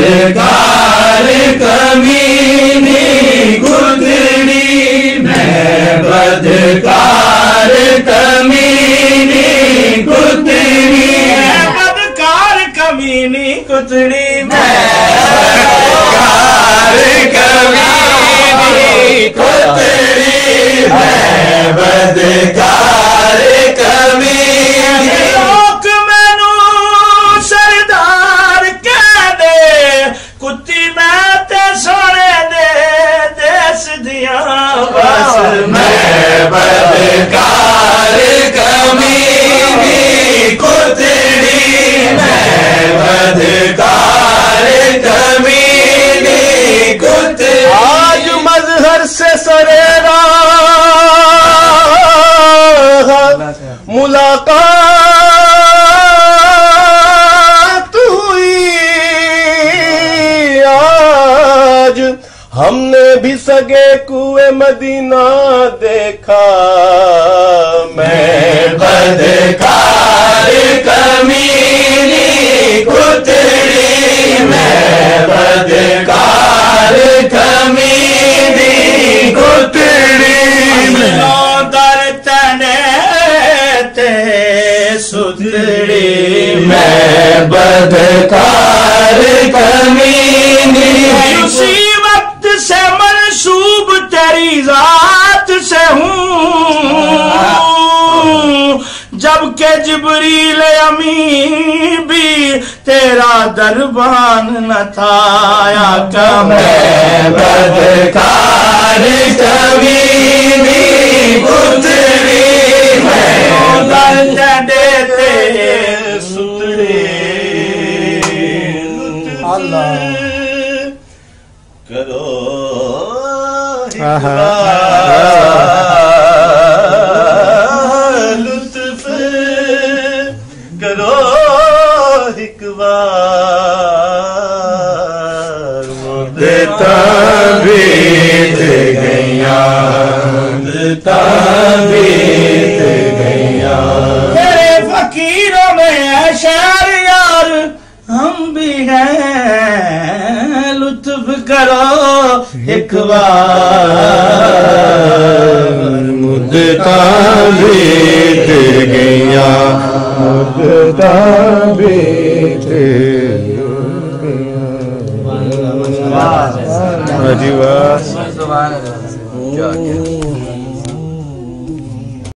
बदकार कमीनी गुदड़ी, मैं बदकार कमीनी गुदड़ी, बदकार कमीनी कुतड़ी, मैं बदकार कमीनी कुतड़ी, मैं बदकार कमीनी। लोक मैनू सरदार कह दे, कुत्ती मैं ते सोने दे देश दिया बस मैं बदकार कमीनी कुतड़ी, मैं बदकार कमीनी कुतड़ी। आज मजहर से सरेरा मुलाकात हुई, आज हमने भी सगे कुएं मदीना देखा, मैं बदकार कमीनी कुतड़ी, मैं बदकार कमीनी कुतड़ी। दर तने ते सुतड़ी, मैं बदकार कमीनी। उसी वक्त से मंसूब तेरी जात से हूँ, जबकि जिब्रील अमी भी तेरा दरबान न था। आका मैं बदकार कमीनी कुतड़ी, मैं देते सुतड़ी। अल्लाह करो लुत्फ, करो एक बार। मुद्दता बीत गईया, मुद्दता बीत गईया। तेरे फकीरों में है शहर यार, हम भी हैं, लुत्फ करो एक बार। मुद्दता बीत गईया, मुद्दता बीत गईया।